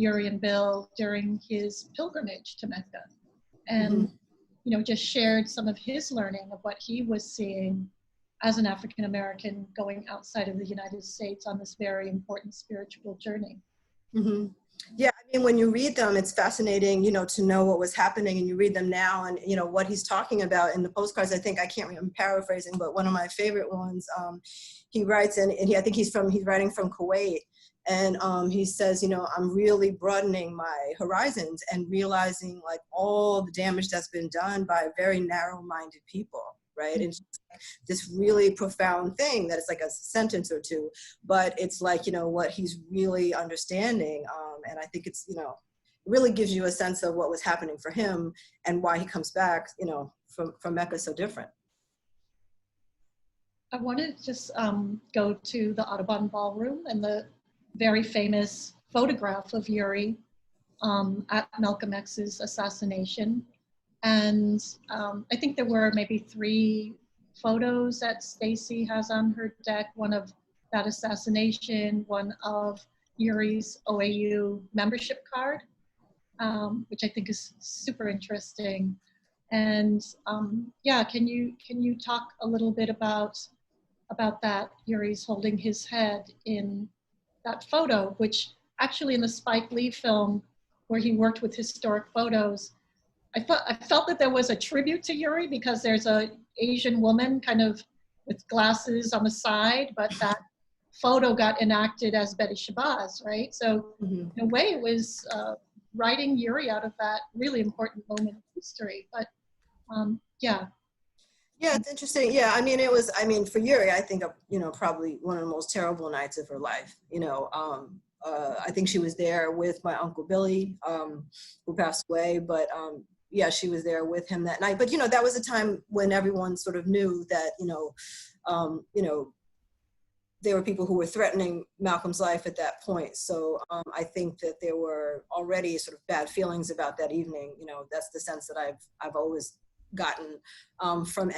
Yuri and Bill during his pilgrimage to Mecca. And, just shared some of his learning of what he was seeing as an African American going outside of the United States on this very important spiritual journey. Yeah, I mean, when you read them, it's fascinating, to know what was happening, and you read them now and, what he's talking about in the postcards. I can't remember, I'm paraphrasing, but one of my favorite ones, he writes, and I think he's writing from Kuwait. And he says, I'm really broadening my horizons and realizing like all the damage that's been done by very narrow-minded people, right? And it's just like this really profound thing that it's like a sentence or two, but it's like, what he's really understanding. And I think it's, it really gives you a sense of what was happening for him and why he comes back, from Mecca so different. I want to just go to the Audubon Ballroom and the very famous photograph of Yuri at Malcolm X's assassination. And I think there were maybe 3 photos that Stacy has on her deck, one of that assassination, one of Yuri's OAU membership card, which I think is super interesting. And can you talk a little bit about that? Yuri's holding his head in that photo, which actually in the Spike Lee film where he worked with historic photos, I felt that there was a tribute to Yuri because there's a Asian woman kind of with glasses on the side, but that photo got enacted as Betty Shabazz, right? So in a way it was writing Yuri out of that really important moment of history, but yeah. Yeah, it's interesting. Yeah, for Yuri, I think, probably one of the most terrible nights of her life. I think she was there with my Uncle Billy, who passed away, but she was there with him that night. But, that was a time when everyone sort of knew that, there were people who were threatening Malcolm's life at that point. So I think that there were already sort of bad feelings about that evening. That's the sense that I've always gotten from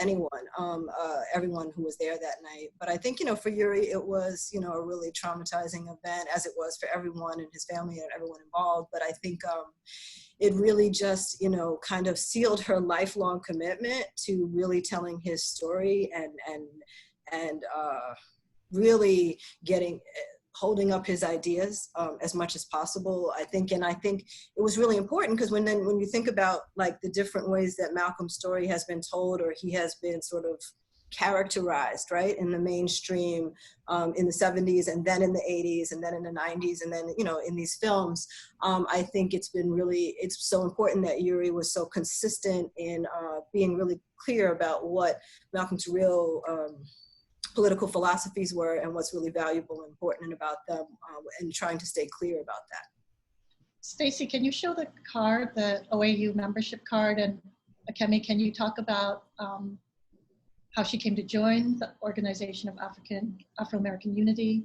everyone who was there that night. But I think, for Yuri, it was, a really traumatizing event, as it was for everyone and his family and everyone involved. But I think it really just, kind of sealed her lifelong commitment to really telling his story and really holding up his ideas as much as possible, I think. And I think it was really important because when you think about like the different ways that Malcolm's story has been told, or he has been sort of characterized, right, in the mainstream in the 70s and then in the 80s and then in the 90s and then, in these films, I think it's so important that Yuri was so consistent in being really clear about what Malcolm's real political philosophies were and what's really valuable and important about them, and trying to stay clear about that. Stacy, can you show the card, the OAU membership card? And Akemi, can you talk about how she came to join the Organization of Afro-American Unity?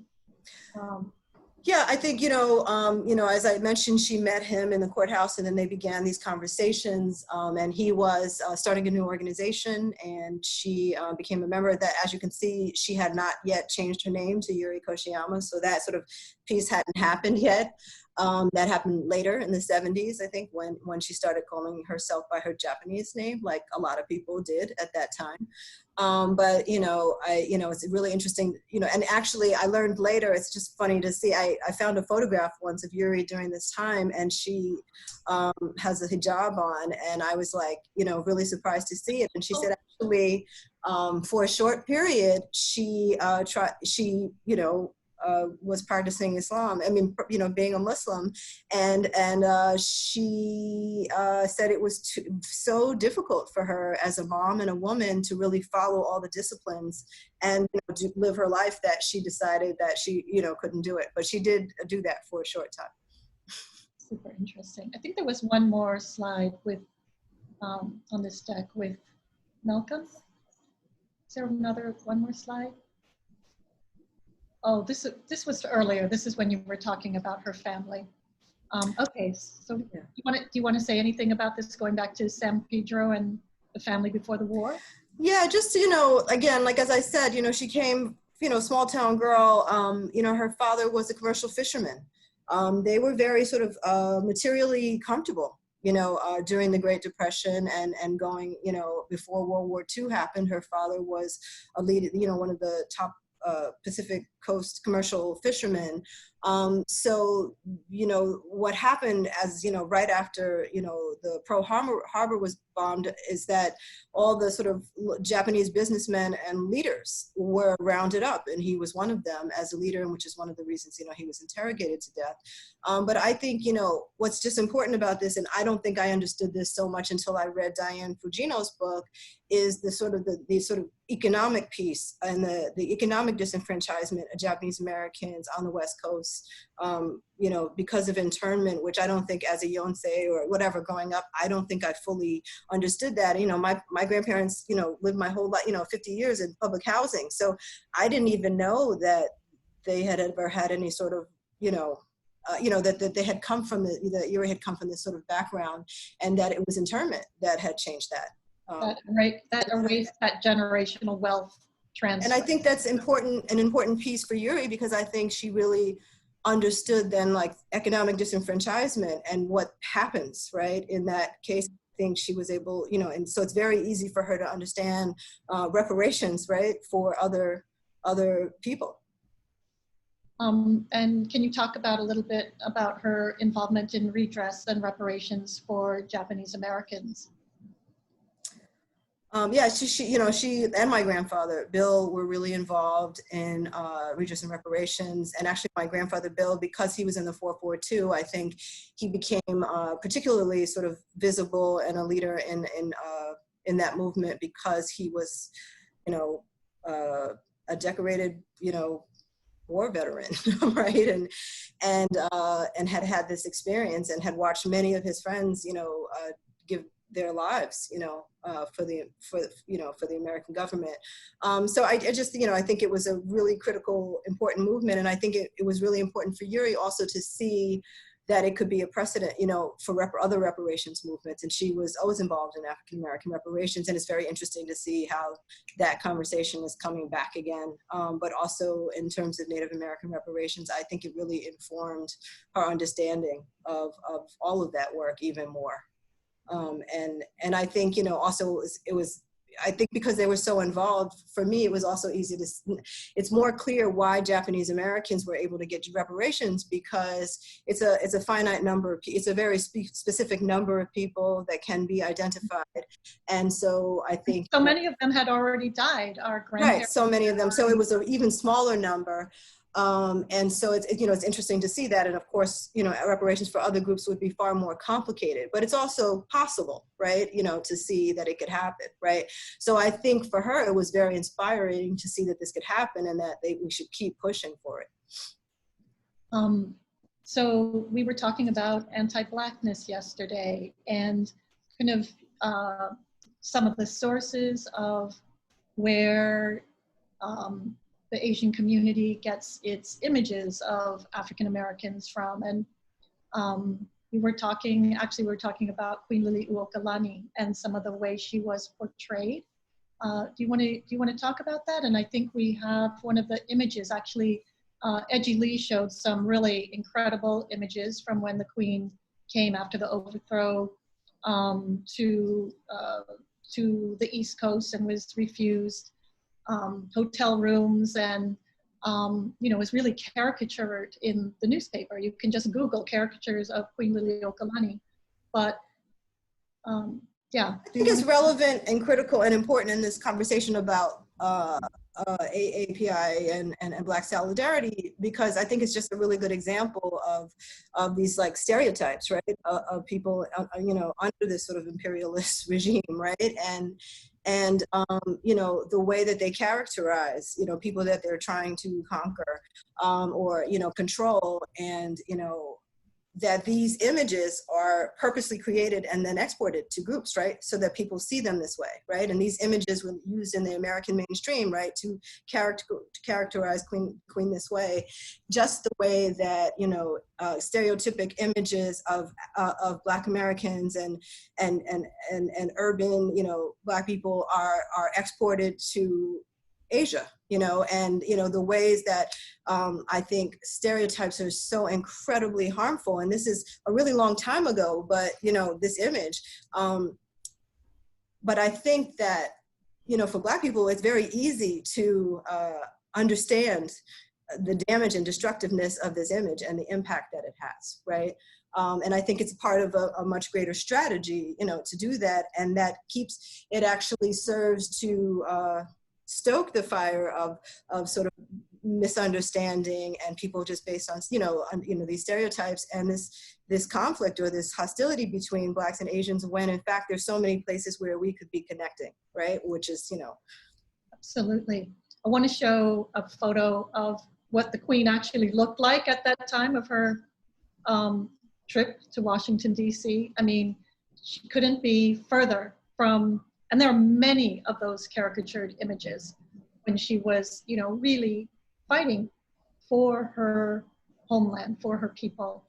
Yeah, I think, as I mentioned, she met him in the courthouse and then they began these conversations, and he was starting a new organization, and she became a member of that. As you can see, she had not yet changed her name to Yuri Kochiyama, so that sort of piece hadn't happened yet. That happened later in the 70s, I think, when she started calling herself by her Japanese name, like a lot of people did at that time. But it's really interesting, and actually I learned later, it's just funny to see, I found a photograph once of Yuri during this time, and she has a hijab on, and I was like, really surprised to see it. And she said, actually, for a short period, she was practicing Islam. I mean, being a Muslim, and she said it was so difficult for her as a mom and a woman to really follow all the disciplines and to live her life, that she decided that she couldn't do it. But she did do that for a short time. Super interesting. I think there was one more slide with on this deck with Malcolm. Is there one more slide? Oh, this was earlier. This is when you were talking about her family. Okay, so do you want to say anything about this, going back to San Pedro and the family before the war? Yeah, just, again, like as I said, she came, small town girl, her father was a commercial fisherman. they were very sort of materially comfortable, during the Great Depression and going, before World War II happened. Her father was a lead, one of the top Pacific Coast commercial fishermen. So, what happened as, right after, the Pearl Harbor was bombed is that all the sort of Japanese businessmen and leaders were rounded up, and he was one of them as a leader, and which is one of the reasons, he was interrogated to death. But I think, what's just important about this, and I don't think I understood this so much until I read Diane Fujino's book, is the sort of economic piece and the economic disenfranchisement of Japanese Americans on the West Coast, because of internment, which I don't think as a Yonsei or whatever growing up, I don't think I fully understood that. My grandparents, lived my whole life, 50 years in public housing. So I didn't even know that they had ever had any sort of, that they had come from that Erie had come from this sort of background, and that it was internment that had changed that. That erased that generational wealth transfer. And I think that's an important piece for Yuri, because I think she really understood then like economic disenfranchisement and what happens, right? In that case, I think she was able, and so it's very easy for her to understand reparations, right, for other people. And can you talk a little bit about her involvement in redress and reparations for Japanese Americans? Yeah, she and my grandfather, Bill, were really involved in redress and reparations. And actually my grandfather, Bill, because he was in the 442, I think he became particularly sort of visible and a leader in that movement, because he was, a decorated, war veteran, right? And had this experience and had watched many of his friends, give their lives, for the American government. So I just, I think it was a really critical, important movement. And I think it was really important for Yuri also to see that it could be a precedent, for other reparations movements. And she was always involved in African American reparations. And it's very interesting to see how that conversation is coming back again. But also in terms of Native American reparations, I think it really informed her understanding of all of that work even more. And I think, also it was, I think because they were so involved, for me, it was also easy it's more clear why Japanese Americans were able to get reparations, because it's a finite number, it's a very specific number of people that can be identified. And so I think— So many of them had already died, our grandparents. Right, so many of them. So it was an even smaller number. And so it's interesting to see that. And of course, reparations for other groups would be far more complicated, but it's also possible, right? To see that it could happen, right? So I think for her, it was very inspiring to see that this could happen and that we should keep pushing for it. So we were talking about anti-Blackness yesterday, and kind of some of the sources of where the Asian community gets its images of African Americans from. And we were talking about Queen Liliuokalani and some of the ways she was portrayed. Do you want to talk about that? And I think we have one of the images, actually, Edgy Lee showed some really incredible images from when the Queen came after the overthrow to the East Coast and was refused hotel rooms, and was really caricatured in the newspaper. You can just Google caricatures of Queen Liliuokalani. But yeah. I think it's relevant and critical and important in this conversation about AAPI and Black solidarity, because I think it's just a really good example of these like stereotypes, right? Of people, under this sort of imperialist regime, right? And the way that they characterize, people that they're trying to conquer or, control, and, that these images are purposely created and then exported to groups, right? So that people see them this way, right? And these images were used in the American mainstream, right? To characterize Queen this way, just the way that, stereotypic images of Black Americans and urban, Black people are exported to Asia, and, the ways that I think stereotypes are so incredibly harmful. And this is a really long time ago, but, this image. But I think that, for Black people, it's very easy to understand the damage and destructiveness of this image and the impact that it has, right? And I think it's part of a much greater strategy, to do that. And that it actually serves to stoke the fire of sort of misunderstanding and people just based on, these stereotypes and this conflict or this hostility between Blacks and Asians, when in fact there's so many places where we could be connecting, right? Which is, Absolutely. I want to show a photo of what the Queen actually looked like at that time of her trip to Washington, D.C. I mean, she couldn't be further from, and there are many of those caricatured images when she was, really fighting for her homeland, for her people.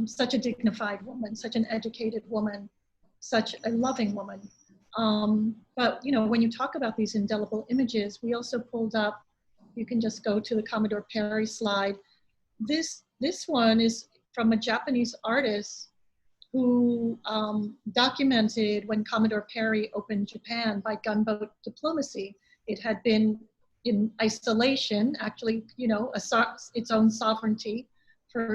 Such a dignified woman, such an educated woman, such a loving woman. But, when you talk about these indelible images, we also pulled up, you can just go to the Commodore Perry slide. This one is from a Japanese artist who documented when Commodore Perry opened Japan by gunboat diplomacy. It had been in isolation, actually, its own sovereignty,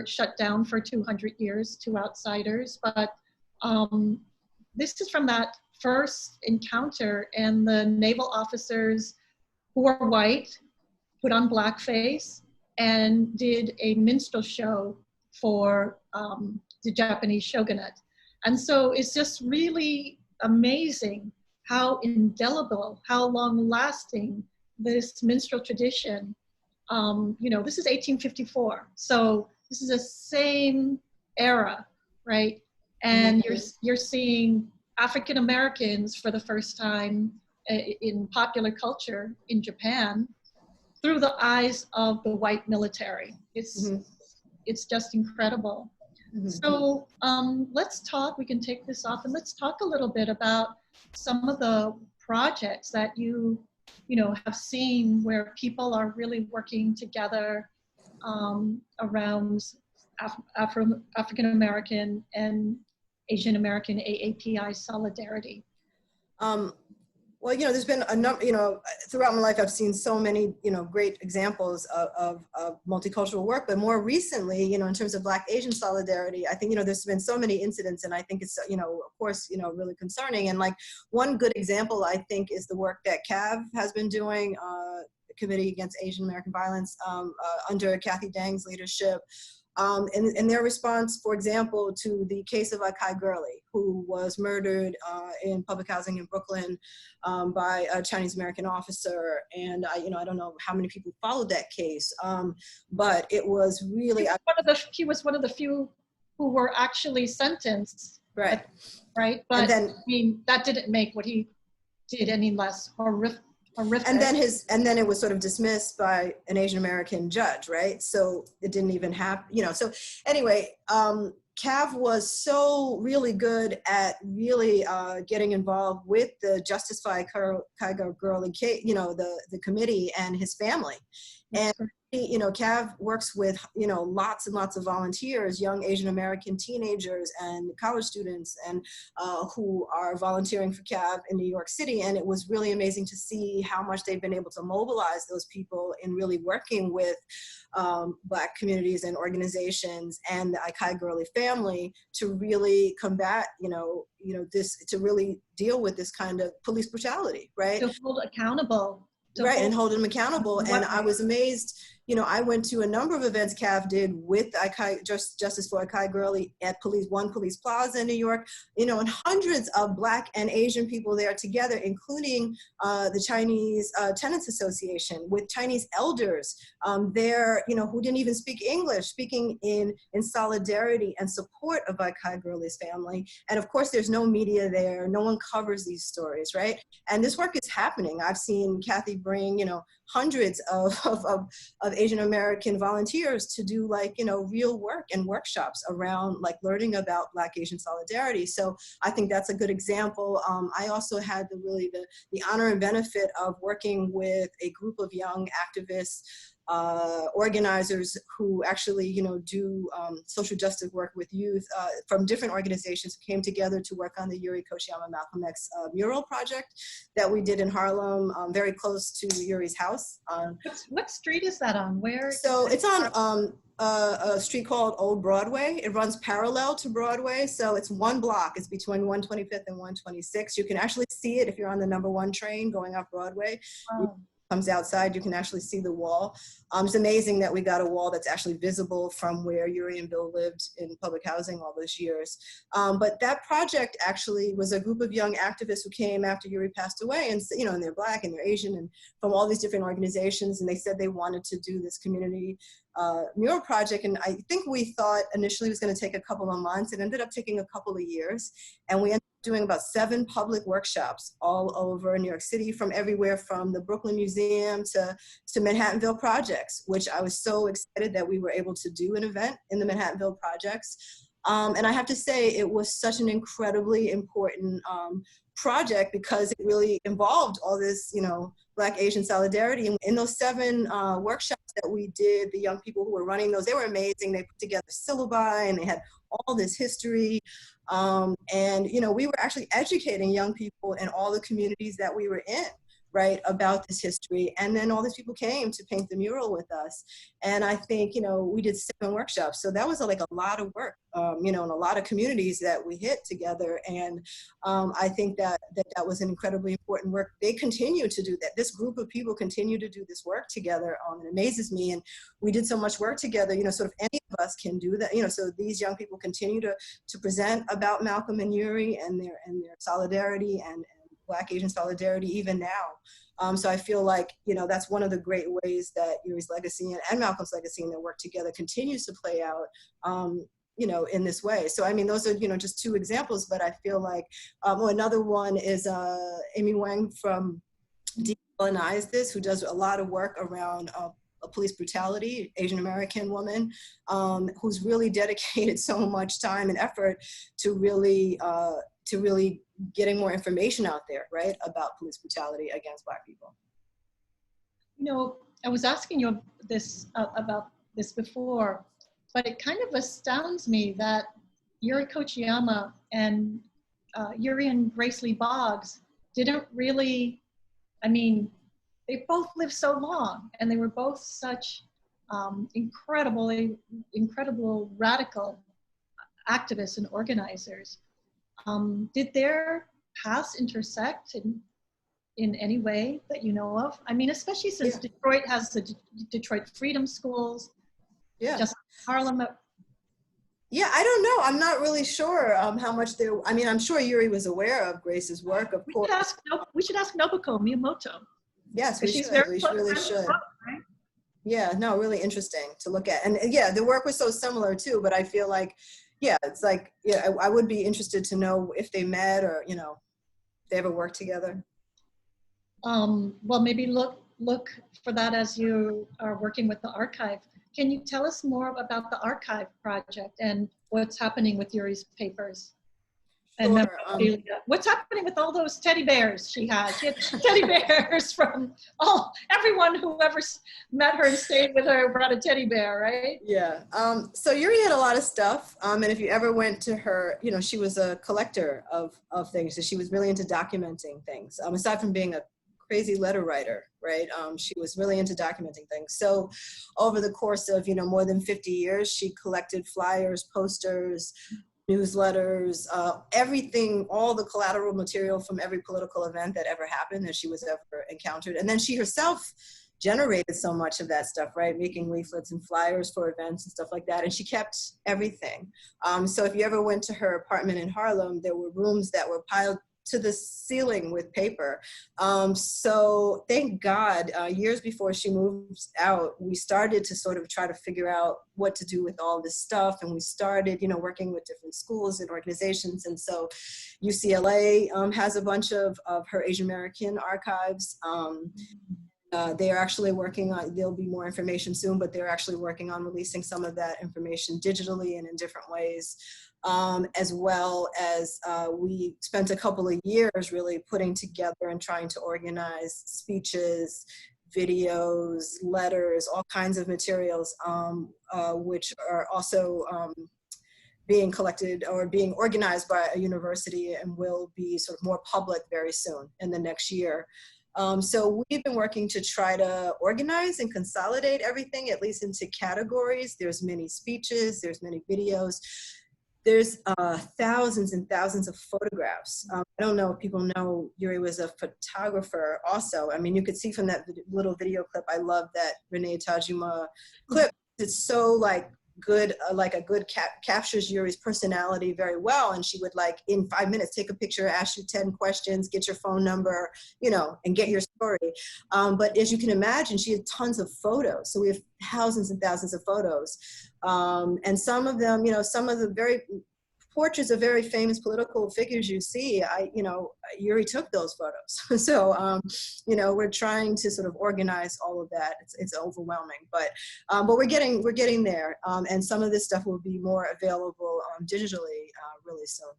shut down for 200 years to outsiders. But this is from that first encounter, and the naval officers who were white put on blackface and did a minstrel show for the Japanese shogunate. And so it's just really amazing how indelible, how long lasting this minstrel tradition, this is 1854. So this is the same era, right? And you're seeing African Americans for the first time in popular culture in Japan through the eyes of the white military. It's just incredible. So let's talk, we can take this off and let's talk a little bit about some of the projects that you have seen where people are really working together around African American and Asian American AAPI solidarity. Well, there's been a number, throughout my life, I've seen so many, great examples of multicultural work, but more recently, in terms of Black Asian solidarity, I think, there's been so many incidents, and I think it's, of course, really concerning. And like one good example, I think, is the work that CAV has been doing, the Committee Against Asian American Violence, under Kathy Dang's leadership. In their response, for example, to the case of Akai Gurley, who was murdered in public housing in Brooklyn by a Chinese American officer. And I don't know how many people followed that case, but it was really— He was one of the few who were actually sentenced. Right. Right. But then, I mean, that didn't make what he did any less horrific. And then it was sort of dismissed by an Asian American judge, right? So it didn't even happen, So anyway, CAV was so really good at really getting involved with the Justice for Akai Gurley case, the committee and his family. And CAV works with, lots and lots of volunteers, young Asian American teenagers and college students, and who are volunteering for CAV in New York City. And it was really amazing to see how much they've been able to mobilize those people in really working with Black communities and organizations and the Akai Gurley family to really combat, to really deal with this kind of police brutality, right? To hold accountable. Right, and hold them accountable. And I was amazed, I went to a number of events CAV did with Justice for Akai Gurley at One Police Plaza in New York, and hundreds of Black and Asian people there together, including the Chinese Tenants Association, with Chinese elders there, who didn't even speak English, speaking in solidarity and support of Akai Gurley's family. And of course, there's no media there. No one covers these stories, right? And this work is happening. I've seen Kathy bring, hundreds of Asian American volunteers to do like, real work and workshops around like learning about Black Asian solidarity. So I think that's a good example. I also had the honor and benefit of working with a group of young activists, organizers who actually, do social justice work with youth from different organizations who came together to work on the Yuri Kochiyama Malcolm X mural project that we did in Harlem, very close to Yuri's house. What street is that on? Where? So it's on a street called Old Broadway. It runs parallel to Broadway. So it's one block. It's between 125th and 126. You can actually see it if you're on the #1 train going up Broadway. Wow. Comes outside, you can actually see the wall. It's amazing that we got a wall that's actually visible from where Yuri and Bill lived in public housing all those years. But that project actually was a group of young activists who came after Yuri passed away, and and they're Black and they're Asian and from all these different organizations, and they said they wanted to do this community mural project. And I think we thought initially it was going to take a couple of months. It ended up taking a couple of years, and we ended up doing about 7 public workshops all over New York City, from everywhere from the Brooklyn Museum to Manhattanville Projects, which I was so excited that we were able to do an event in the Manhattanville Projects. And I have to say, it was such an incredibly important project because it really involved all this, Black Asian solidarity. And in those 7 workshops that we did, the young people who were running those, they were amazing. They put together syllabi and they had all this history. And, we were actually educating young people in all the communities that we were in, right, about this history. And then all these people came to paint the mural with us. And I think, we did 7 workshops. So that was like a lot of work, in a lot of communities that we hit together. And I think that was an incredibly important work. They continue to do that. This group of people continue to do this work together. It amazes me. And we did so much work together, sort of any of us can do that. So these young people continue to present about Malcolm and Yuri and their solidarity and Black Asian solidarity even now. So I feel like, that's one of the great ways that Yuri's legacy and Malcolm's legacy and their work together continues to play out, in this way. So, I mean, those are, just 2 examples, but I feel like, another one is Amy Wang from Decolonize This, who does a lot of work around police brutality, Asian American woman, who's really dedicated so much time and effort to really getting more information out there, right, about police brutality against Black people. I was asking you this about this before, but it kind of astounds me that Yuri Kochiyama and Yuri and Grace Lee Boggs didn't really, they both lived so long, and they were both such incredible radical activists and organizers. Did their paths intersect in any way that you know of? Especially since Detroit has the Detroit Freedom Schools. Yeah. Just Harlem. Yeah, I don't know. I'm not really sure how much there. I'm sure Yuri was aware of Grace's work, of course. We should ask Nobuko Miyamoto. Yes, we should. We really should. Right? Yeah, no, really interesting to look at. And yeah, the work was so similar too, but I feel like, it's like, I would be interested to know if they met or, if they ever worked together. Well, maybe look for that as you are working with the archive. Can you tell us more about the archive project and what's happening with Yuri's papers? Sure. And what's happening with all those teddy bears she had? She had teddy bears from everyone who ever met her and stayed with her brought a teddy bear, right? Yeah. So Yuri had a lot of stuff. And if you ever went to her, she was a collector of things. So she was really into documenting things. Aside from being a crazy letter writer, right? She was really into documenting things. So over the course of, more than 50 years, she collected flyers, posters, newsletters, everything, all the collateral material from every political event that ever happened that she was ever encountered. And then she herself generated so much of that stuff, right? Making leaflets and flyers for events and stuff like that. And she kept everything. So if you ever went to her apartment in Harlem, there were rooms that were piled to the ceiling with paper. So thank God, years before she moved out, we started to sort of try to figure out what to do with all this stuff. And we started, working with different schools and organizations. And so UCLA has a bunch of her Asian American archives. They're actually working on, there'll be more information soon, but they're actually working on releasing some of that information digitally and in different ways. As well as we spent a couple of years really putting together and trying to organize speeches, videos, letters, all kinds of materials, which are also being collected or being organized by a university and will be sort of more public very soon in the next year. So we've been working to try to organize and consolidate everything, at least into categories. There's many speeches, there's many videos. There's thousands and thousands of photographs. I don't know if people know Yuri was a photographer also. I mean, you could see from that little video clip, I love that Renee Tajima clip. It's so like good, captures Yuri's personality very well. And she would like in 5 minutes, take a picture, ask you 10 questions, get your phone number, you know, and get your story. But as you can imagine, she had tons of photos. So we have thousands and thousands of photos. And some of them, you know, some of the very portraits of very famous political figures you see, Yuri took those photos. So, you know, we're trying to sort of organize all of that. It's overwhelming, but we're getting there. And some of this stuff will be more available digitally really soon.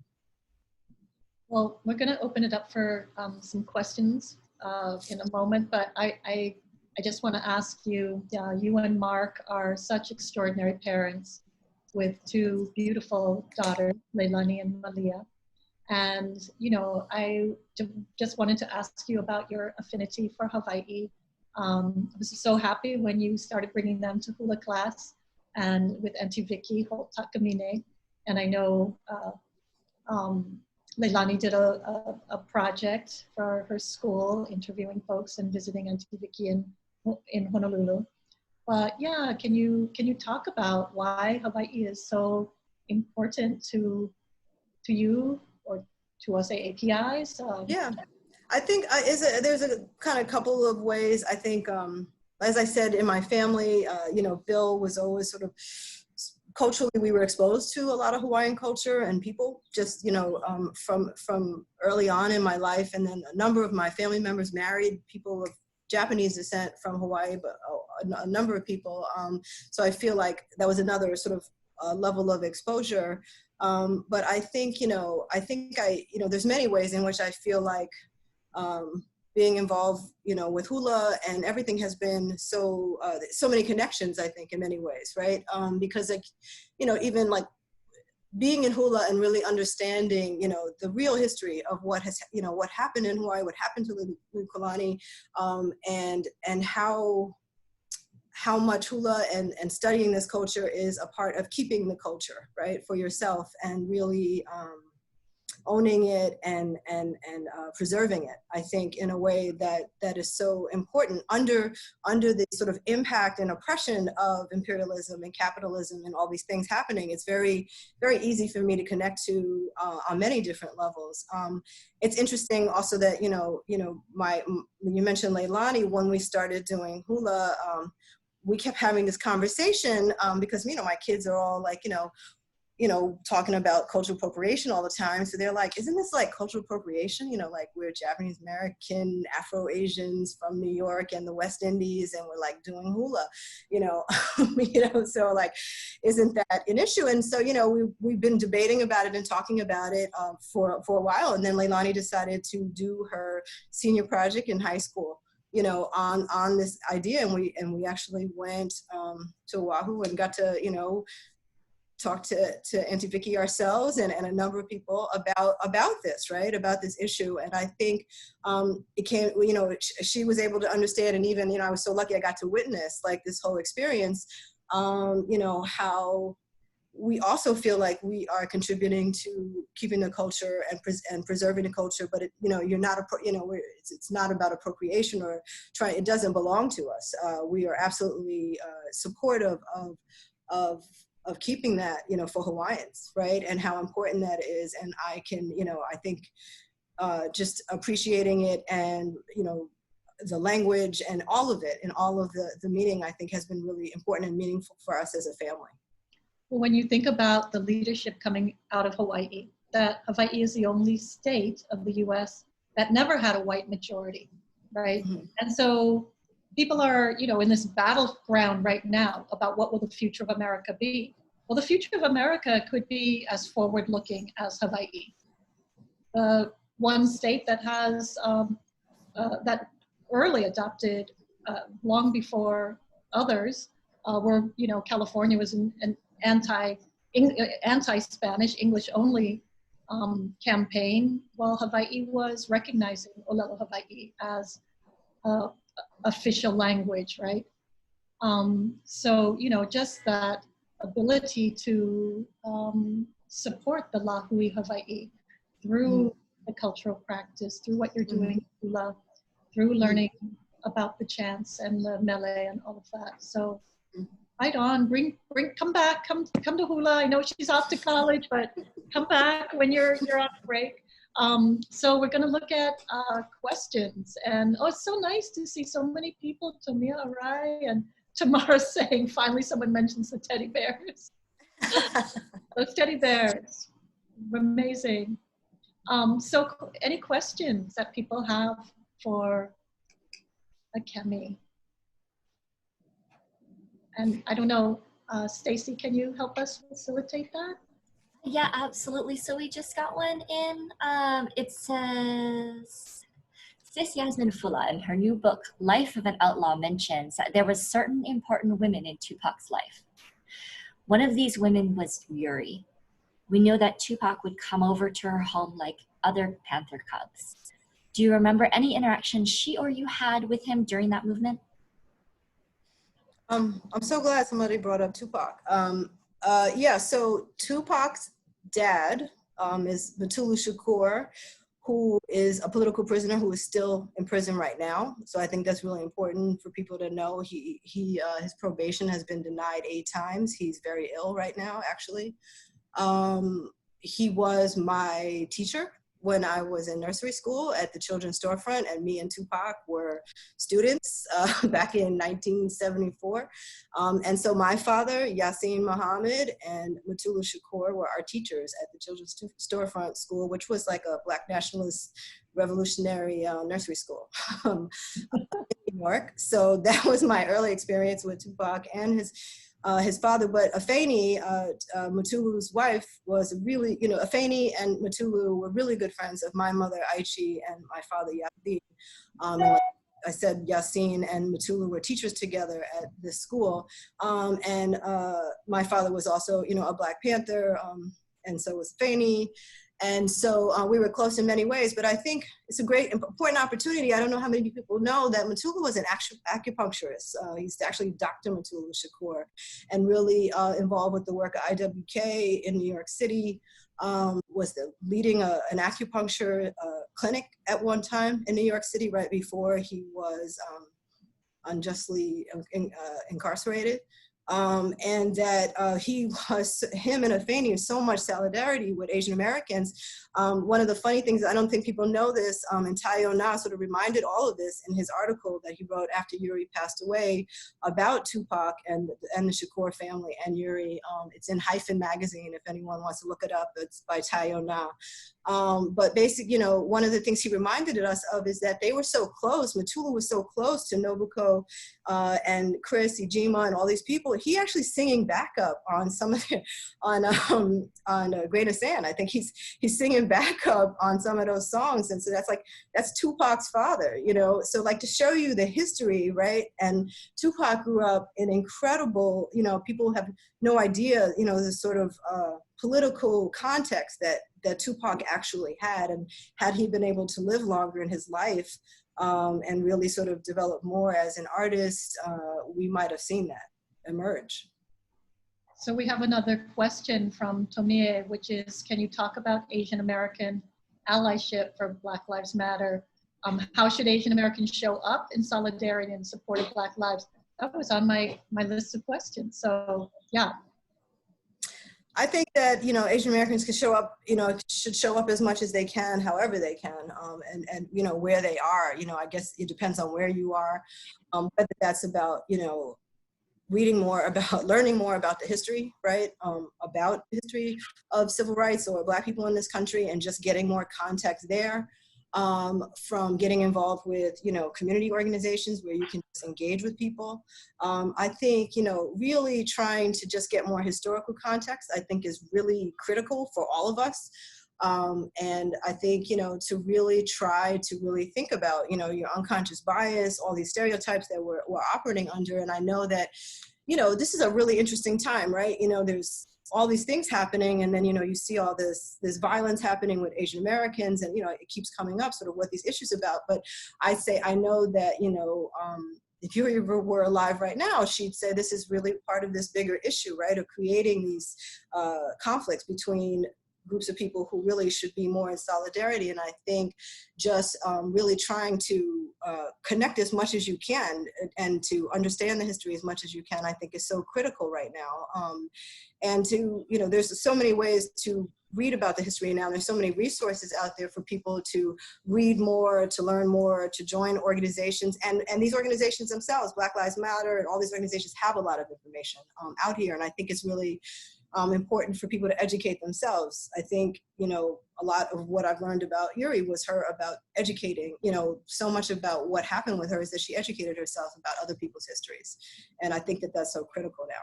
Well, we're going to open it up for some questions in a moment, but I just want to ask you, you and Mark are such extraordinary parents with two beautiful daughters, Leilani and Malia. And, you know, I just wanted to ask you about your affinity for Hawaii. I was so happy when you started bringing them to hula class and with Auntie Vicky, Takamine. And I know Leilani did a project for her school, interviewing folks and visiting Auntie Vicky in Honolulu. But yeah, can you talk about why Hawaii is so important to you or to us AAPIs? Yeah, I think there's a kind of couple of ways. I think, as I said, in my family, you know, Bill was always sort of culturally, we were exposed to a lot of Hawaiian culture and people just, you know, from early on in my life. And then a number of my family members married people of Japanese descent from Hawaii, but a number of people. So I feel like that was another sort of level of exposure. But I think, you know, there's many ways in which I feel like being involved, you know, with hula and everything has been so many connections, I think, in many ways, right? Because, like, you know, even like being in hula and really understanding, you know, the real history of what has, you know, what happened in Hawaii, what happened to Liukalani, and how much hula and studying this culture is a part of keeping the culture, right, for yourself, and really owning it and preserving it, I think, in a way that is so important under the sort of impact and oppression of imperialism and capitalism and all these things happening. It's very, very easy for me to connect to on many different levels. It's interesting also that, you mentioned Leilani, when we started doing hula, we kept having this conversation because, you know, my kids are all like, talking about cultural appropriation all the time. So they're like, isn't this like cultural appropriation? You know, like we're Japanese American, Afro-Asians from New York and the West Indies, and we're like doing hula, so like, isn't that an issue? And so, you know, we've been debating about it and talking about it for a while. And then Leilani decided to do her senior project in high school, you know, on this idea. And we actually went to Oahu and got to, you know, talk to Auntie Vicky ourselves and a number of people about this, right, about this issue. And I think it came, you know, she was able to understand, and even, you know, I was so lucky I got to witness like this whole experience, you know, how we also feel like we are contributing to keeping the culture and preserving the culture, but you know, it's not about appropriation or trying. It doesn't belong to us. We are absolutely supportive of keeping that, you know, for Hawaiians, right, and how important that is. And I can, you know, I think just appreciating it and, you know, the language and all of it and all of the meaning, I think, has been really important and meaningful for us as a family. Well, when you think about the leadership coming out of Hawaii, that Hawaii is the only state of the US that never had a white majority, right? Mm-hmm. And so people are, in this battleground right now about what will the future of America be. Well, the future of America could be as forward-looking as Hawaii. One state that has that early adopted long before others were, California was an anti-Spanish, English-only campaign, while Hawaii was recognizing Olelo Hawaii as official language, right? So, just that ability to support the Lahui Hawaii through the cultural practice, through what you're doing, through learning about the chants and the mele and all of that. So, right on, come back, come to hula. I know she's off to college, but come back when you're on break. So we're going to look at questions, and it's so nice to see so many people. Tamia Arai and Tamara saying finally someone mentions the teddy bears. Those teddy bears, amazing. So any questions that people have for Akemi? And I don't know, Stacy, can you help us facilitate that? Yeah, absolutely. So we just got one in. It says, Sis Yasmin Fula in her new book, Life of an Outlaw, mentions that there were certain important women in Tupac's life. One of these women was Yuri. We know that Tupac would come over to her home like other Panther cubs. Do you remember any interaction she or you had with him during that movement? I'm so glad somebody brought up Tupac. Yeah, so Tupac's dad is Mutulu Shakur, who is a political prisoner who is still in prison right now. So I think that's really important for people to know. His probation has been denied 8 times. He's very ill right now, actually. He was my teacher when I was in nursery school at the Children's Storefront, and me and Tupac were students back in 1974. And so my father, Yasin Muhammad, and Mutulu Shakur were our teachers at the Children's Storefront School, which was like a Black nationalist revolutionary nursery school in New York. So that was my early experience with Tupac and his father. But Afeni, Mutulu's wife, was really, Afeni and Mutulu were really good friends of my mother, Aichi, and my father, Yasin. And like I said, Yasin and Mutulu were teachers together at this school. And my father was also, a Black Panther, and so was Afeni. And so we were close in many ways, but I think it's a great, important opportunity. I don't know how many people know that Mutulu was an acupuncturist. He's actually Dr. Mutulu Shakur, and really involved with the work of IWK in New York City, was leading an acupuncture clinic at one time in New York City right before he was unjustly incarcerated. And that him and Afeni, so much solidarity with Asian Americans. One of the funny things, I don't think people know this, and Tayo Na sort of reminded all of this in his article that he wrote after Yuri passed away about Tupac and the Shakur family and Yuri. It's in Hyphen magazine, if anyone wants to look it up. It's by Tayo Na. But basically, one of the things he reminded us of is that they were so close. Mutulu was so close to Nobuko and Chris, Ijima, and all these people. He actually singing backup on some of the, on Greater Sand. I think he's singing backup on some of those songs. And so that's Tupac's father, So like to show you the history, right? And Tupac grew up in incredible, people have no idea, the sort of political context that Tupac actually had. And had he been able to live longer in his life and really sort of develop more as an artist, we might have seen that emerge. So we have another question from Tomie, which is, can you talk about Asian American allyship for Black Lives Matter? How should Asian Americans show up in solidarity and support of Black lives? That was on my list of questions. So yeah. I think that, Asian Americans can show up, should show up as much as they can, however they can, and where they are. I guess it depends on where you are, whether that's about, reading more about, learning more about the history, right? About the history of civil rights or Black people in this country, and just getting more context there. from getting involved with, community organizations where you can just engage with people. I think, really trying to just get more historical context, I think is really critical for all of us. And I think, to really try to really think about, your unconscious bias, all these stereotypes that we're operating under. And I know that, this is a really interesting time, right? There's all these things happening, and then, you see all this violence happening with Asian Americans, and, it keeps coming up, sort of what these issues about. But I know that, if Yuri were alive right now, she'd say this is really part of this bigger issue, right, of creating these conflicts between groups of people who really should be more in solidarity. And I think just really trying to connect as much as you can and to understand the history as much as you can, I think is so critical right now. And to, there's so many ways to read about the history now. There's so many resources out there for people to read more, to learn more, to join organizations. And these organizations themselves, Black Lives Matter and all these organizations, have a lot of information out here. And I think it's really important for people to educate themselves. I think, a lot of what I've learned about Yuri was her about educating, so much about what happened with her is that she educated herself about other people's histories. And I think that that's so critical now.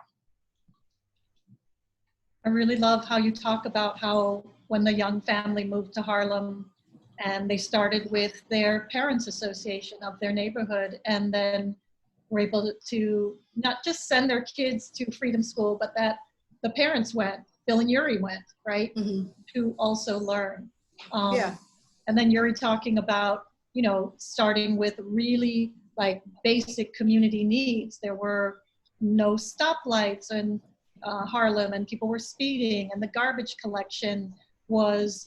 I really love how you talk about how when the Young family moved to Harlem and they started with their parents' association of their neighborhood, and then were able to not just send their kids to Freedom School, but that the parents went, Bill and Yuri went, right, to also learn. Yeah. And then Yuri talking about, starting with really like basic community needs. There were no stoplights in Harlem, and people were speeding, and the garbage collection was,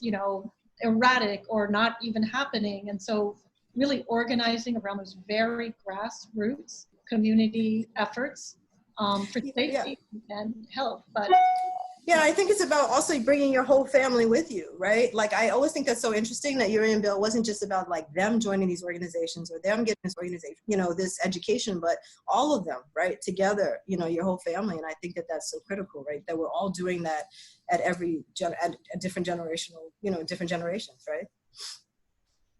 erratic or not even happening. And so really organizing around those very grassroots community efforts for safety and health. But yeah, I think it's about also bringing your whole family with you, right? Like, I always think that's so interesting that Yuri and Bill wasn't just about like them joining these organizations or them getting this organization, this education, but all of them, right, together, your whole family. And I think that that's so critical, right, that we're all doing that at every at a different generational, different generations, right?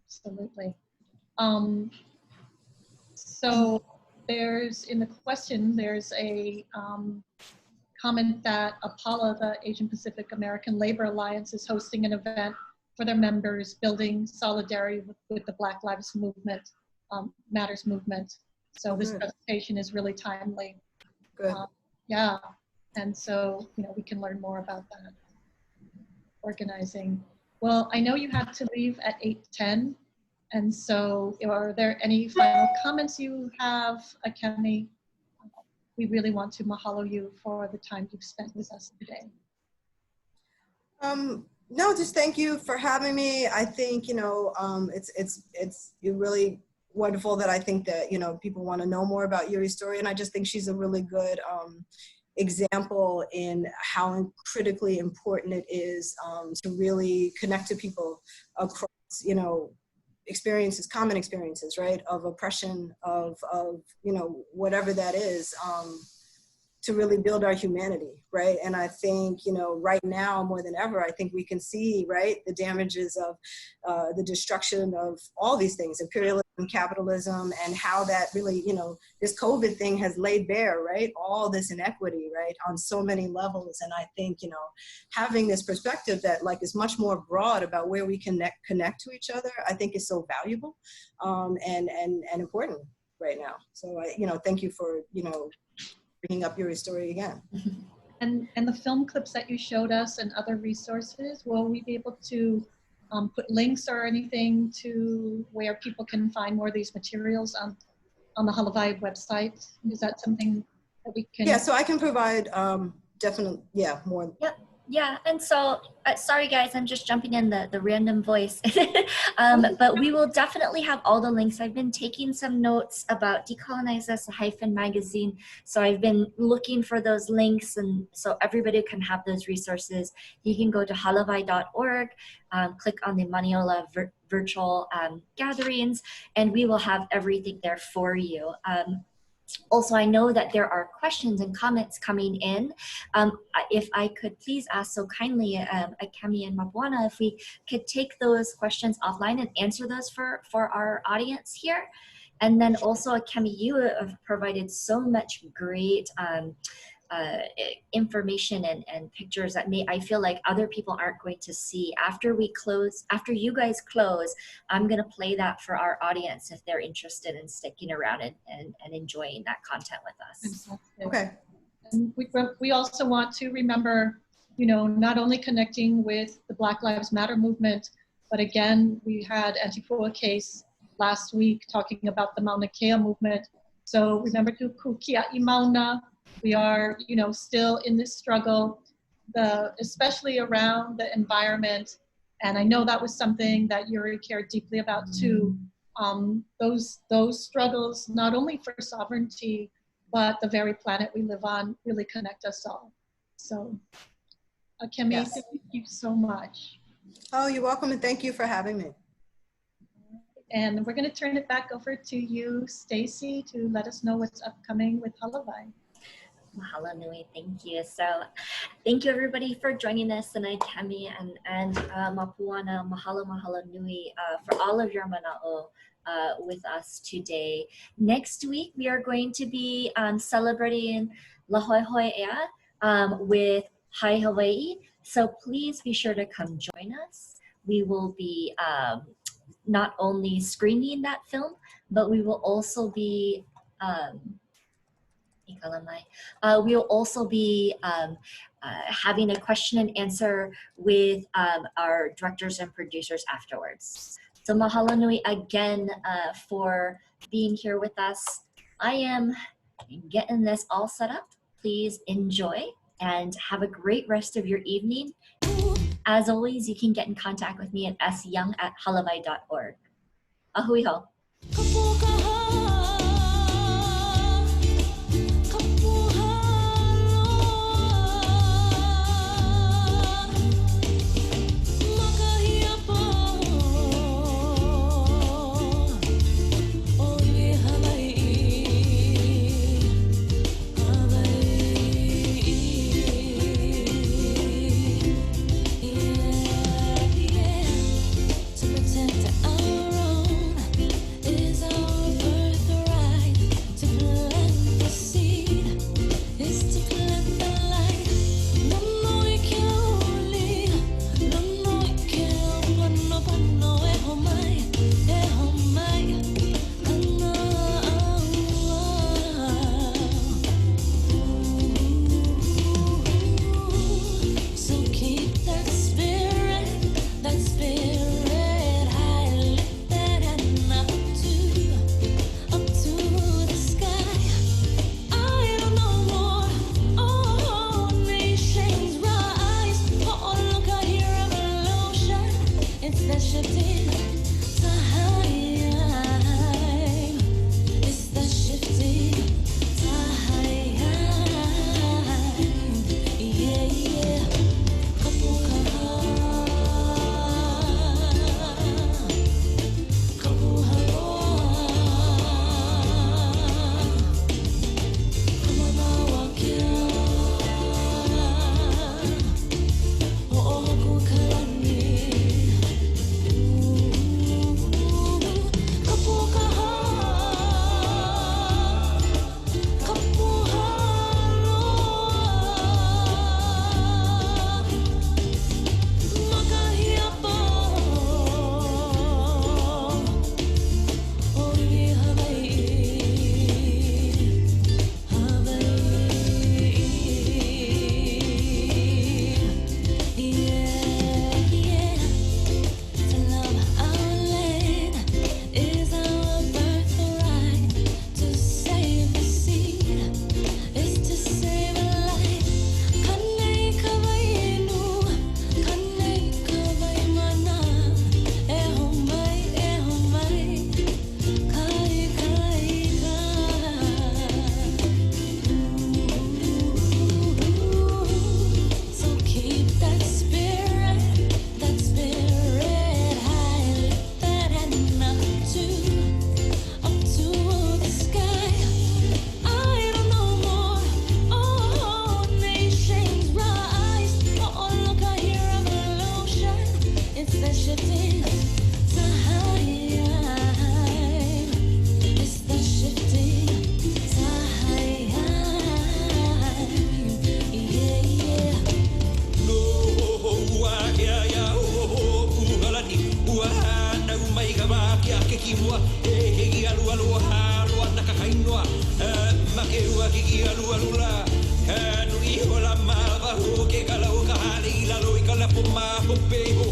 Absolutely. So there's, in the question, there's a comment that AAPALA, the Asian Pacific American Labor Alliance, is hosting an event for their members, building solidarity with the Black Lives Movement, Matters movement. So this presentation is really timely. Good. Yeah, and so, we can learn more about that. Organizing. Well, I know you have to leave at 8:10. And so are there any final comments you have, Akemi? We really want to mahalo you for the time you've spent with us today. No, just thank you for having me. I think, it's really wonderful that I think that, people want to know more about Yuri's story. And I just think she's a really good example in how critically important it is to really connect to people across, experiences, common experiences, right, of oppression, of whatever that is, to really build our humanity, right? And I think, right now more than ever, I think we can see, right, the damages of the destruction of all these things, imperialism, capitalism, and how that really, this COVID thing has laid bare, right, all this inequity, right, on so many levels. And I think, having this perspective that like is much more broad about where we connect to each other, I think is so valuable and important right now. So I, thank you for, bringing up your story again. And the film clips that you showed us and other resources, will we be able to put links or anything to where people can find more of these materials on the Halavai website? Is that something that we can? Yeah, so I can provide definitely, more. Yep. Yeah, and so, sorry guys, I'm just jumping in the random voice. But we will definitely have all the links. I've been taking some notes about Decolonize Us magazine. So I've been looking for those links, and so everybody can have those resources. You can go to halavai.org, click on the Maniola virtual gatherings, and we will have everything there for you. Also, I know that there are questions and comments coming in. If I could please ask so kindly, Akemi and Mapuana, if we could take those questions offline and answer those for our audience here. And then also, Akemi, you have provided so much great information and pictures that I feel like other people aren't going to see. After you guys close, I'm going to play that for our audience if they're interested in sticking around and enjoying that content with us. Okay. And we also want to remember, not only connecting with the Black Lives Matter movement, but again, we had Antifua case last week talking about the Mauna Kea movement. So remember to kukia I mauna. We are, still in this struggle, especially around the environment. And I know that was something that Yuri cared deeply about too. Those struggles, not only for sovereignty, but the very planet we live on, really connect us all. So, Akemi, Yes. Thank you so much. Oh, you're welcome, and thank you for having me. And we're going to turn it back over to you, Stacy, to let us know what's upcoming with Halavai. Mahalo nui, thank you. So thank you everybody for joining us tonight, Kemi and Mapuana, mahalo nui for all of your mana'o with us today. Next week, we are going to be celebrating La Hoi Hoi Ea with Hai Hawaii. So please be sure to come join us. We will be not only screening that film, but we will also be we'll also be having a question and answer with our directors and producers afterwards. So mahalo nui again for being here with us. I am getting this all set up. Please enjoy and have a great rest of your evening. As always, you can get in contact with me at syoung@halavai.org. Ahui ho. the shifting time. It's the shifting time. Yeah, yeah. No, ya ya uhalani uhana umai kabaki akekimwa hegi alu alu halu nakakainwa makewa kiki alu alu la kanu ihola mava hoke kala ukahali la lo ikala puma hopeho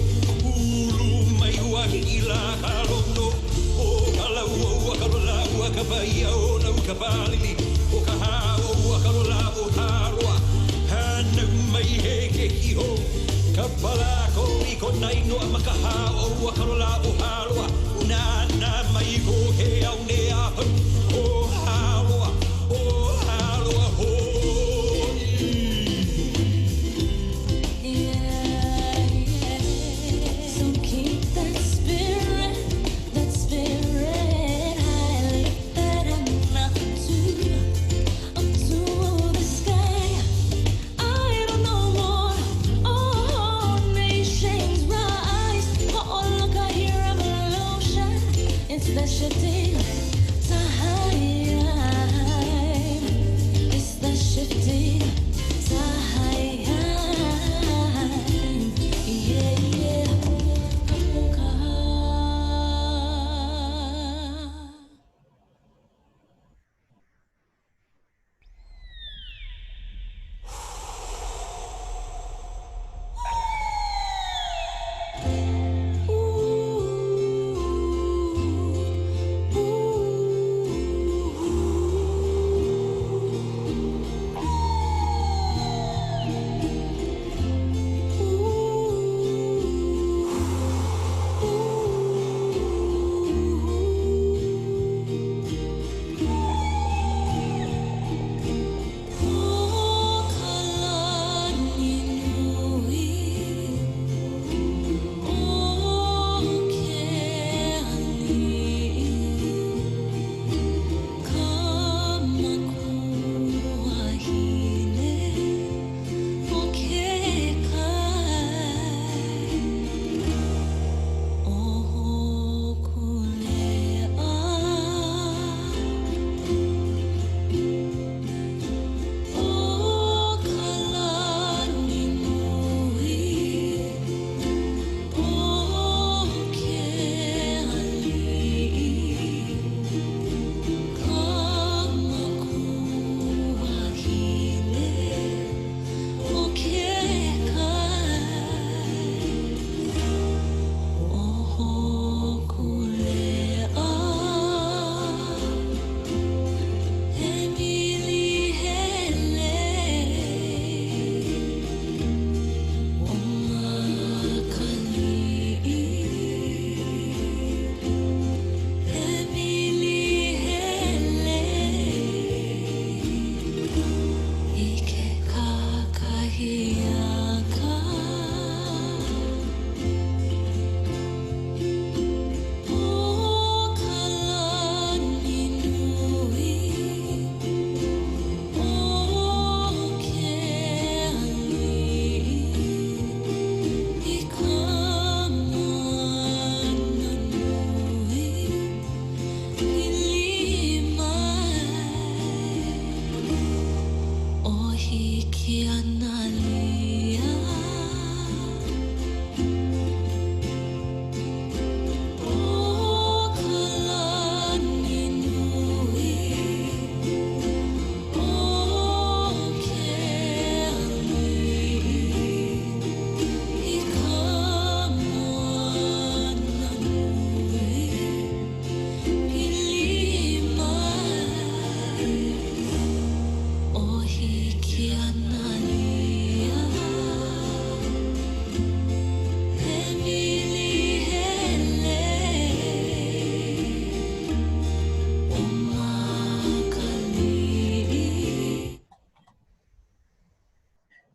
ulu mai wa kiki la kalono o kala u kalola u kabaya o na ukabali o kaha o kalola o harwa hana mai heke iho kapala ko iko nai no makaha o kalola o harwa una na mai ko he au ne a o harwa o harwa ho Yeah, yeah. So keep that spirit high. Lift that up to the sky. I don't know more. Oh, nations rise. Oh, look, I hear a revolution. It's the shifting time. It's the shifting time. Yeah, yeah.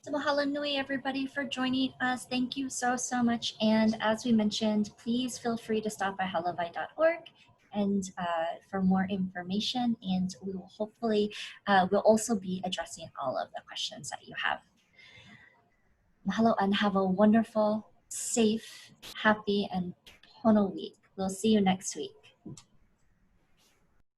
So mahalo nui everybody for joining us. Thank you so much. And as we mentioned, please feel free to stop by halavai.org and for more information. And we will hopefully, we'll also be addressing all of the questions that you have. Mahalo and have a wonderful, safe, happy and pono week. We'll see you next week.